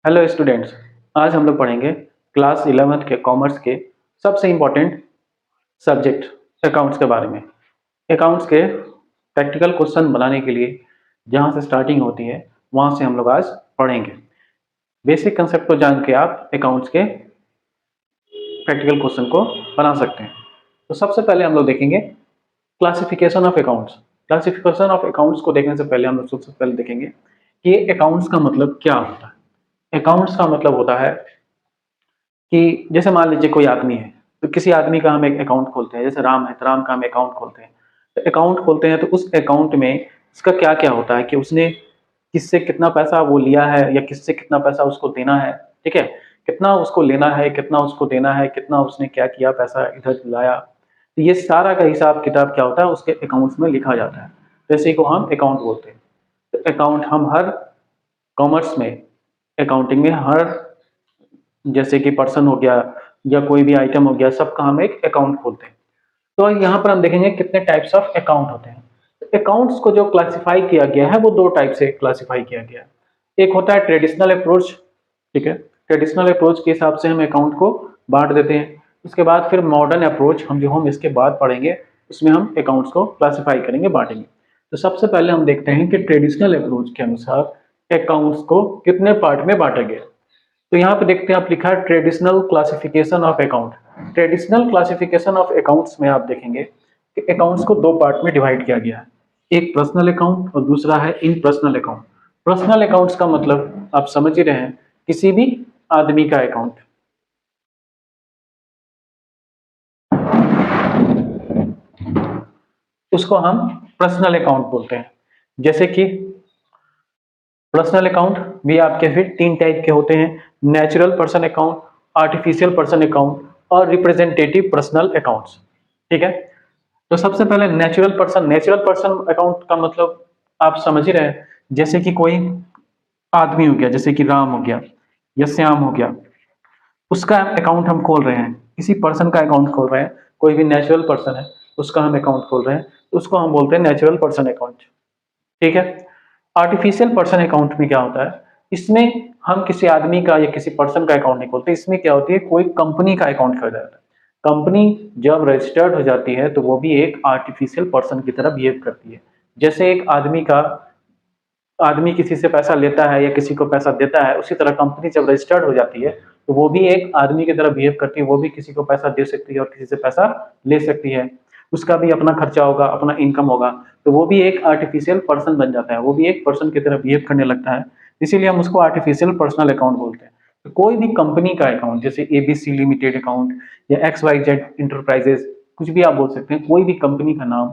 Hello students. आज हम लोग पढ़ेंगे क्लास 11th के कॉमर्स के सबसे इम्पोर्टेंट सब्जेक्ट अकाउंट्स के बारे में। अकाउंट्स के प्रैक्टिकल क्वेश्चन बनाने के लिए जहाँ से स्टार्टिंग होती है वहाँ से हम लोग आज पढ़ेंगे। बेसिक कंसेप्ट को जान के आप अकाउंट्स के प्रैक्टिकल क्वेश्चन को बना सकते हैं। तो सबसे पहले हम लोग देखेंगे classification of accounts. Classification of accounts को देखने से पहले हम लोग सबसे पहले देखेंगे कि अकाउंट्स का मतलब क्या होता है। अकाउंट्स का मतलब होता है कि जैसे मान लीजिए कोई आदमी है, तो किसी आदमी का हम एक अकाउंट खोलते हैं। जैसे राम है तो राम का हम अकाउंट खोलते हैं। तो अकाउंट खोलते हैं तो उस अकाउंट में उसका क्या क्या होता है कि उसने किससे कितना पैसा वो लिया है या किससे कितना पैसा उसको देना है। ठीक है, कितना उसको लेना है, कितना उसको देना है, कितना उसने क्या किया, पैसा इधर लाया। तो ये सारा का हिसाब किताब क्या होता है उसके अकाउंट्स में लिखा जाता है। तो इसी को हम अकाउंट बोलते हैं। तो अकाउंट हम हर कॉमर्स में, अकाउंटिंग में हर, जैसे कि पर्सन हो गया या कोई भी आइटम हो गया, सबका हम एक अकाउंट खोलते हैं। तो यहाँ पर हम देखेंगे कितने टाइप्स ऑफ अकाउंट होते हैं। अकाउंट्स को जो क्लासिफाई किया गया है वो दो टाइप से क्लासिफाई किया गया है। एक होता है ट्रेडिशनल अप्रोच। ठीक है, ट्रेडिशनल अप्रोच के हिसाब से हम अकाउंट को बांट देते हैं। उसके बाद फिर मॉडर्न अप्रोच हम इसके बाद पढ़ेंगे, उसमें हम अकाउंट्स को क्लासिफाई करेंगे, बांटेंगे। तो सबसे पहले हम देखते हैं कि ट्रेडिशनल अप्रोच के अनुसार अकाउंट्स को कितने पार्ट में बांटा गया। तो यहाँ पे देखते हैं, आप लिखा है traditional classification of account. Traditional classification of accounts में आप देखेंगे कि अकाउंट्स को दो पार्ट में डिवाइड किया गया है। एक पर्सनल अकाउंट और दूसरा है इन पर्सनल अकाउंट। पर्सनल अकाउंट्स का मतलब आप समझ ही रहे हैं, किसी भी आदमी का अकाउंट। उसको हम पर्सनल अकाउंट बोलते हैं। जैसे कि पर्सनल अकाउंट भी आपके फिर तीन टाइप के होते हैं: natural person account, artificial person account और रिप्रेजेंटेटिव पर्सनल अकाउंट्स। ठीक है, तो सबसे पहले नेचुरल पर्सन अकाउंट का मतलब आप समझ ही रहे हैं। जैसे कि कोई आदमी हो गया, जैसे कि राम हो गया या श्याम हो गया, उसका अकाउंट हम खोल रहे हैं। किसी पर्सन का अकाउंट खोल रहे हैं, कोई भी नेचुरल पर्सन है उसका हम अकाउंट खोल रहे हैं, तो उसको हम बोलते हैं नेचुरल पर्सन अकाउंट। ठीक है, आर्टिफिशियल पर्सन अकाउंट में क्या होता है, इसमें हम किसी आदमी का या किसी पर्सन का अकाउंट नहीं खोलते। इसमें क्या होती है, कोई कंपनी का अकाउंट खोला जाता है। कंपनी जब रजिस्टर्ड हो जाती है तो वो भी एक आर्टिफिशियल पर्सन की तरह बिहेव करती है। जैसे एक आदमी किसी से पैसा लेता है या किसी को पैसा देता है, उसी तरह कंपनी जब रजिस्टर्ड हो जाती है तो वो भी एक आदमी की तरह बिहेव करती है। वो भी किसी को पैसा दे सकती है और किसी से पैसा ले सकती है। उसका भी अपना खर्चा होगा, अपना इनकम होगा, तो वो भी एक आर्टिफिशियल पर्सन बन जाता है। वो भी एक पर्सन की तरह बिहेव करने लगता है, इसीलिए हम उसको आर्टिफिशियल पर्सनल अकाउंट बोलते हैं। तो कोई भी कंपनी का अकाउंट, जैसे एबीसी लिमिटेड अकाउंट या XYZ इंटरप्राइजेस, कुछ भी आप बोल सकते हैं, कोई भी कंपनी का नाम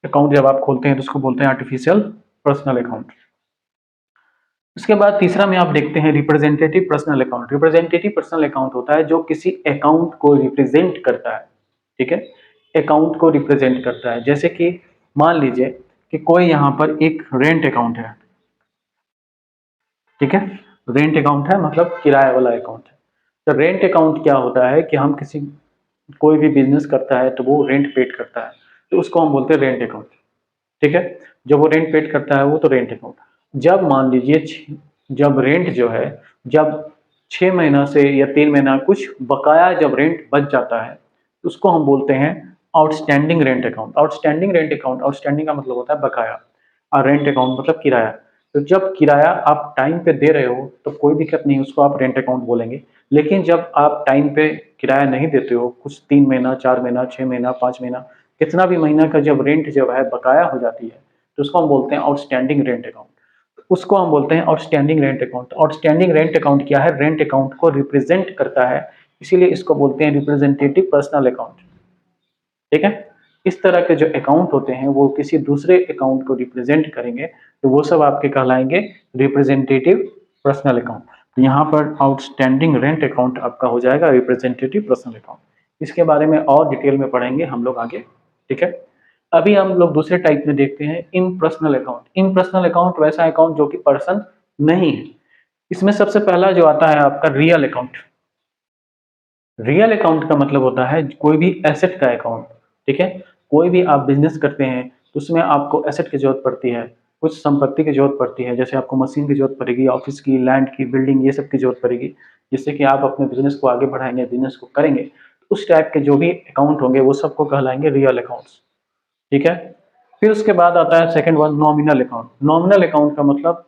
अकाउंट जब आप खोलते हैं तो उसको बोलते हैं आर्टिफिशियल पर्सनल अकाउंट। उसके बाद तीसरा में आप देखते हैं representative personal account. Representative personal account होता है जो किसी अकाउंट को रिप्रेजेंट करता है। ठीक है, अकाउंट को रिप्रेजेंट करता है। जैसे कि मान लीजिए कि कोई यहाँ पर एक रेंट अकाउंट है। ठीक है, रेंट अकाउंट है मतलब किराए वाला अकाउंट है। तो रेंट अकाउंट क्या होता है कि हम किसी, कोई भी बिजनेस करता है तो वो रेंट पेड करता है, तो उसको हम बोलते हैं रेंट अकाउंट। ठीक है, जब वो रेंट पेड करता है वो तो रेंट अकाउंट। जब मान लीजिए जब रेंट जो है, जब 6 महीना से या 3 महीना कुछ बकाया जब रेंट बच जाता है, तो उसको हम बोलते हैं outstanding rent account. Outstanding rent account, outstanding का मतलब होता है बकाया, और रेंट अकाउंट मतलब किराया। तो जब किराया आप टाइम पे दे रहे हो तो कोई दिक्कत नहीं, उसको आप रेंट अकाउंट बोलेंगे। लेकिन जब आप टाइम पे किराया नहीं देते हो, कुछ 3 महीना, 4 महीना, 6 महीना, 5 महीना, कितना भी महीना का जब रेंट जब है बकाया हो जाती है, तो उसको हम बोलते हैं आउटस्टैंडिंग रेंट अकाउंट। उसको हम बोलते हैं outstanding rent account. Outstanding rent account क्या है, रेंट अकाउंट को रिप्रेजेंट करता है, इसीलिए इसको बोलते हैं रिप्रेजेंटेटिव पर्सनल अकाउंट। ठीक है, इस तरह के जो अकाउंट होते हैं वो किसी दूसरे अकाउंट को रिप्रेजेंट करेंगे, तो वो सब आपके कहलाएंगे रिप्रेजेंटेटिव पर्सनल अकाउंट। तो यहाँ पर आउटस्टैंडिंग रेंट अकाउंट आपका हो जाएगा रिप्रेजेंटेटिव पर्सनल अकाउंट। इसके बारे में और डिटेल में पढ़ेंगे हम लोग आगे। ठीक है, अभी हम लोग दूसरे टाइप में देखते हैं इन पर्सनल अकाउंट। इन पर्सनल अकाउंट वैसा अकाउंट जो कि पर्सन नहीं है। इसमें सबसे पहला जो आता है आपका रियल अकाउंट। रियल अकाउंट का मतलब होता है कोई भी एसेट का अकाउंट। ठीक है, कोई भी आप बिजनेस करते हैं तो उसमें आपको एसेट की जरूरत पड़ती है, कुछ संपत्ति की जरूरत पड़ती है, जैसे आपको मशीन की जरूरत पड़ेगी, ऑफिस की, लैंड की, बिल्डिंग, ये सब की जरूरत पड़ेगी, जिससे कि आप अपने बिजनेस को आगे बढ़ाएंगे, बिजनेस को करेंगे, तो उस टाइप के जो भी अकाउंट होंगे वो सबको कहलाएंगे रियल अकाउंट्स। ठीक है। फिर उसके बाद आता है second one, nominal account. Nominal account का मतलब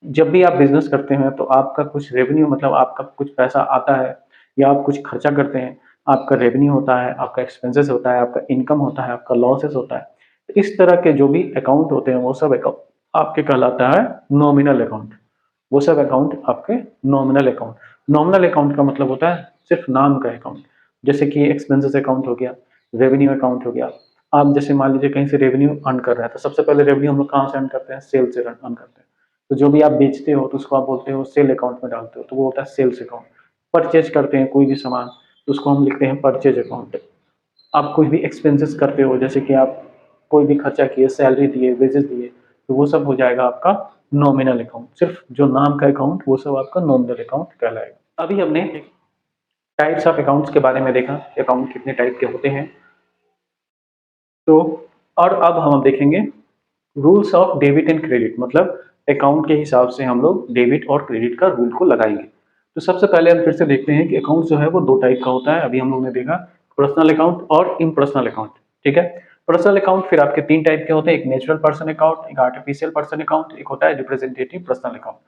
जब भी आप बिजनेस करते हैं तो आपका कुछ रेवेन्यू, मतलब आपका कुछ पैसा आता है या आप कुछ खर्चा करते हैं, आपका रेवेन्यू होता है, आपका एक्सपेंसेस होता है, आपका इनकम होता है, आपका लॉसेस होता है। तो इस तरह के जो भी अकाउंट होते हैं वो सब अकाउंट आपके कहलाता है नॉमिनल अकाउंट। वो सब अकाउंट आपके नॉमिनल अकाउंट। नॉमिनल अकाउंट का मतलब होता है सिर्फ नाम का अकाउंट, जैसे कि एक्सपेंसेस अकाउंट हो गया, रेवेन्यू अकाउंट हो गया। आप जैसे मान लीजिए कहीं से रेवेन्यू अर्न कर रहे हैं, तो सबसे पहले रेवेन्यू हम लोग कहाँ से अर्न करते हैं? सेल से अर्न करते हैं। तो जो भी आप बेचते हो तो उसको आप बोलते हो सेल अकाउंट में डालते हो, तो वो होता है सेल्स अकाउंट। परचेज करते हैं कोई भी सामान तो उसको हम लिखते हैं परचेज अकाउंट। आप कोई भी एक्सपेंसेस करते हो, जैसे कि आप कोई भी खर्चा किए, सैलरी दिए, वेजेस दिए, तो वो सब हो जाएगा आपका नॉमिनल अकाउंट। सिर्फ जो नाम का अकाउंट वो सब आपका नॉमिनल अकाउंट कहलाएगा। अभी हमने टाइप्स ऑफ अकाउंट्स के बारे में देखा, अकाउंट कितने टाइप के होते हैं। तो और अब हम देखेंगे rules of debit and credit, मतलब अकाउंट के हिसाब से हम लोग डेबिट और क्रेडिट का रूल को लगाएंगे। तो सबसे पहले हम फिर से देखते हैं कि अकाउंट जो है वो दो टाइप का होता है। अभी हम लोग ने देखा पर्सनल अकाउंट और इम्पर्सनल अकाउंट। ठीक है। पर्सनल अकाउंट फिर आपके तीन टाइप के होते हैं, एक नेचुरल पर्सन अकाउंट, एक आर्टिफिशियल पर्सन अकाउंट, एक होता है representative personal account.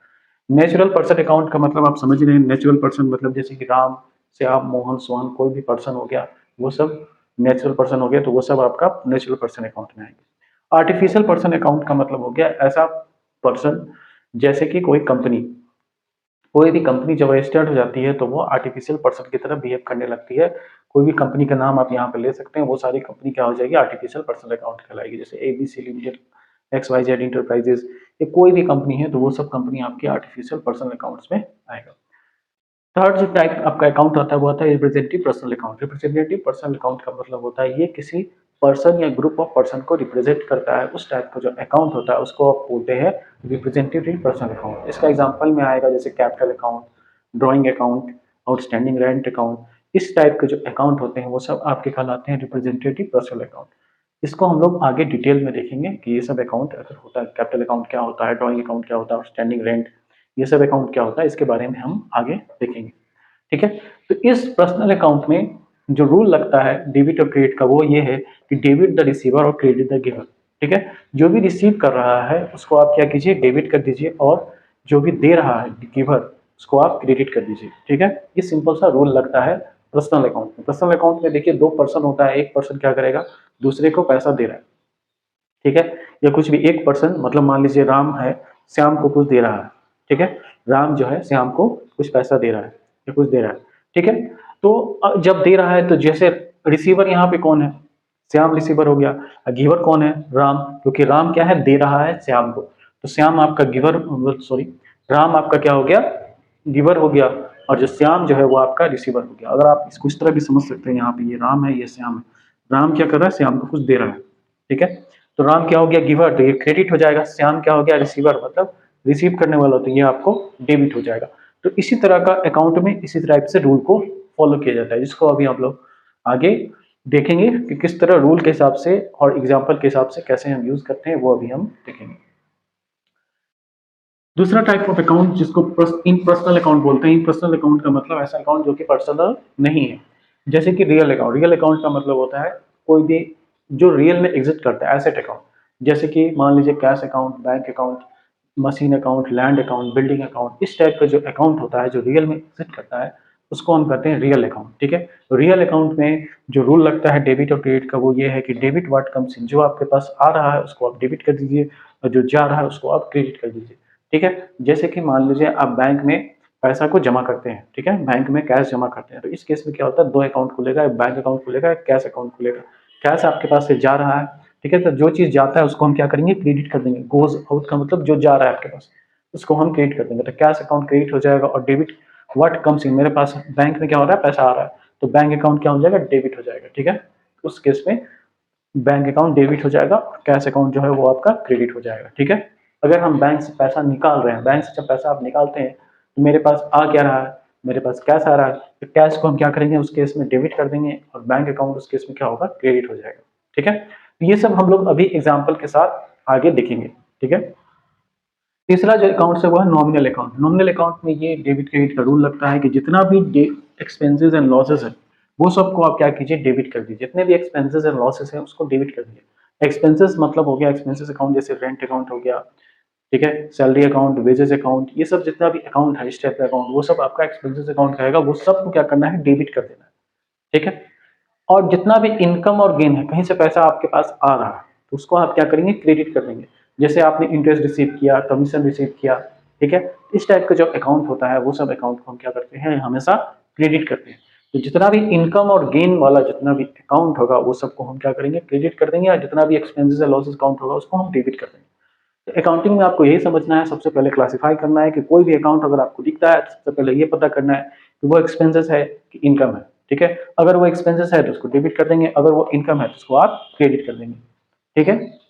Natural person account का मतलब आप समझ रहे हैं, नेचुरल पर्सन मतलब जैसे कि राम, श्याम, मोहन, सोहन, कोई भी पर्सन हो गया, वो सब नेचुरल पर्सन हो गया, तो वो सब आपका नेचुरल पर्सन अकाउंट में आएंगे। आर्टिफिशियल पर्सन अकाउंट का मतलब हो गया ऐसा पर्सन, जैसे कि कोई भी कंपनी जब रजिस्टर्ड हो जाती है तो वो आर्टिफिशियल पर्सन की तरह बिहेव करने लगती है। कोई भी कंपनी का नाम आप यहाँ पे ले सकते हैं, वो सारी कंपनी क्या हो जाएगी? आर्टिफिशियल पर्सन अकाउंट कहलाएगी। जैसे ABC लिमिटेड, XYZ इंटरप्राइजेस, ये कोई भी कंपनी है तो वो सब कंपनी आपकी आर्टिफिशियल पर्सन अकाउंट्स में आएगा। थर्ड जो टाइप आपका अकाउंट आता है वो आता है representative personal account. Representative personal account का मतलब होता है ये किसी पर्सन या ग्रुप ऑफ पर्सन को रिप्रेजेंट करता है। उस टाइप का जो अकाउंट होता है उसको आप बोलते हैं रिप्रेजेंटेटिव पर्सनल अकाउंट। इसका एग्जांपल में आएगा जैसे capital account, drawing account, outstanding rent account. इस टाइप के जो अकाउंट होते हैं वो सब आपके कहलाते हैं रिप्रेजेंटेटिव पर्सनल अकाउंट। इसको हम लोग आगे डिटेल में देखेंगे कि ये सब अकाउंट अगर होता है, कैपिटल अकाउंट क्या होता है, ड्राइंग अकाउंट क्या होता है, आउटस्टैंडिंग रेंट, ये सब अकाउंट क्या होता है, इसके बारे में हम आगे देखेंगे। ठीक है। तो इस पर्सनल अकाउंट में जो रूल लगता है डेबिट और क्रेडिट का वो ये है कि डेबिट द रिसीवर और क्रेडिट द गिवर। ठीक है। जो भी रिसीव कर रहा है उसको आप क्या कीजिए? डेबिट कर दीजिए, और जो भी दे रहा है गिवर उसको आप क्रेडिट कर दीजिए। ठीक है। ये सिंपल सा रूल लगता है पर्सनल अकाउंट में। पर्सनल अकाउंट में देखिए दो पर्सन होता है, एक पर्सन क्या करेगा? दूसरे को पैसा दे रहा है। ठीक है। या कुछ भी एक पर्सन, मतलब मान लीजिए राम है, श्याम को कुछ दे रहा है। ठीक है। राम जो है श्याम को कुछ पैसा दे रहा है या कुछ दे रहा है। ठीक है। तो जब दे रहा है तो जैसे रिसीवर यहाँ पे कौन है? श्याम रिसीवर हो गया। गिवर कौन है? राम, क्योंकि राम क्या है? दे रहा है श्याम को। तो श्याम आपका गिवर, सॉरी, राम आपका क्या हो गया? गिवर हो गया। और जो श्याम जो है वो आपका रिसीवर हो गया। अगर आप इसको इस तरह भी समझ सकते हैं, यहाँ पे ये राम है, ये श्याम है। राम क्या कर रहा है? श्याम को कुछ दे रहा है। ठीक है। तो राम क्या हो गया? गिवर, तो ये क्रेडिट हो जाएगा। श्याम क्या हो गया? रिसीवर, मतलब रिसीव करने वाला, तो ये आपको डेबिट हो जाएगा। तो इसी तरह का अकाउंट में इसी टाइप से रूल को फॉलो किया जाता है, जिसको अभी हम लोग आगे देखेंगे कि किस तरह रूल के हिसाब से और एग्जाम्पल के हिसाब से कैसे हम यूज करते हैं, वो अभी हम देखेंगे। दूसरा टाइप ऑफ अकाउंट जिसको इन पर्सनल अकाउंट बोलते हैं। इन पर्सनल अकाउंट का मतलब ऐसा अकाउंट जो कि पर्सनल नहीं है, जैसे कि रियल अकाउंट। रियल अकाउंट का मतलब होता है कोई भी जो रियल में एग्जिस्ट करता है, एसेट अकाउंट। जैसे कि मान लीजिए cash account, bank account, machine account, land account, building account. इस टाइप का जो अकाउंट होता है जो रियल में एग्जिस्ट करता है उसको हम कहते हैं रियल अकाउंट। ठीक है। रियल अकाउंट में जो रूल लगता है डेबिट और क्रेडिट का वो ये है कि डेबिट व्हाट कम्स इन, जो आपके पास आ रहा है उसको आप डेबिट कर दीजिए, और जो जा रहा है उसको आप क्रेडिट कर दीजिए। ठीक है। जैसे कि मान लीजिए आप बैंक में पैसा को जमा करते हैं। ठीक है। बैंक में कैश जमा करते हैं, तो इस केस में क्या होता है? दो अकाउंट खुलेगा, एक बैंक अकाउंट खुलेगा, एक कैश अकाउंट खुलेगा। कैश आपके पास से जा रहा है। ठीक है। तो जो चीज जाता है उसको हम क्या करेंगे? क्रेडिट कर देंगे। गोज आउट का मतलब जो जा रहा है आपके पास उसको हम क्रेडिट कर देंगे। तो कैश अकाउंट क्रेडिट हो जाएगा, और डेबिट व्हाट कम्स इन, मेरे पास बैंक में क्या हो रहा है? पैसा आ रहा है, तो बैंक अकाउंट क्या हो जाएगा? डेबिट हो जाएगा। ठीक है। उस केस में बैंक अकाउंट डेबिट हो जाएगा, कैश अकाउंट जो है वो आपका क्रेडिट हो जाएगा। ठीक है। अगर हम बैंक से पैसा निकाल रहे हैं, बैंक से जब पैसा आप निकालते हैं तो मेरे पास आ क्या रहा है? मेरे पास कैश आ रहा है, तो कैश को हम क्या करेंगे? उस केस में डेबिट कर देंगे, और बैंक अकाउंट उस केस में क्या होगा? क्रेडिट हो जाएगा। ठीक है। तो ये सब हम लोग अभी एग्जाम्पल के साथ आगे देखेंगे। ठीक है। तीसरा जो अकाउंट है वो है नॉमिनल अकाउंट। नॉमिनल अकाउंट में ये डेबिट क्रेडिट का रूल लगता है कि जितना भी एक्सपेंसेस एंड लॉसेस है वो सबको आप क्या कीजिए, डेबिट कर दीजिए। जितने भी एक्सपेंसेस एंड लॉसेस है उसको डेबिट कर दीजिए। एक्सपेंसेस मतलब हो गया एक्सपेंसेस अकाउंट, जैसे रेंट अकाउंट हो गया, ठीक है, सैलरी अकाउंट, वेजेस अकाउंट, ये सब जितना भी अकाउंट है, स्टेप अकाउंट, वो सब आपका एक्सपेंसेस अकाउंट कहेगा, वो सबको क्या करना है, डेबिट कर देना है। ठीक है। और जितना भी इनकम और गेन है, कहीं से पैसा आपके पास आ रहा है तो उसको आप क्या करेंगे, क्रेडिट कर देंगे। जैसे आपने इंटरेस्ट रिसीव किया, कमीशन रिसीव किया, ठीक है, इस टाइप का जो अकाउंट होता है वो सब अकाउंट को हम क्या करते हैं, हमेशा क्रेडिट करते हैं। तो जितना भी इनकम और गेन वाला जितना भी अकाउंट होगा वो सबको हम क्या करेंगे, क्रेडिट कर देंगे, और जितना भी एक्सपेंसेस या लॉसेस अकाउंट होगा उसको हम डेबिट कर देंगे। तो अकाउंटिंग में आपको यही समझना है, सबसे पहले क्लासिफाई करना है कि कोई भी अकाउंट अगर आपको दिखता है तो सबसे पहले ये पता करना है कि वो एक्सपेंसेस है कि इनकम है। ठीक है, अगर वो एक्सपेंसेस है तो उसको डेबिट कर देंगे, अगर वो इनकम है तो उसको आप क्रेडिट कर देंगे। ठीक है।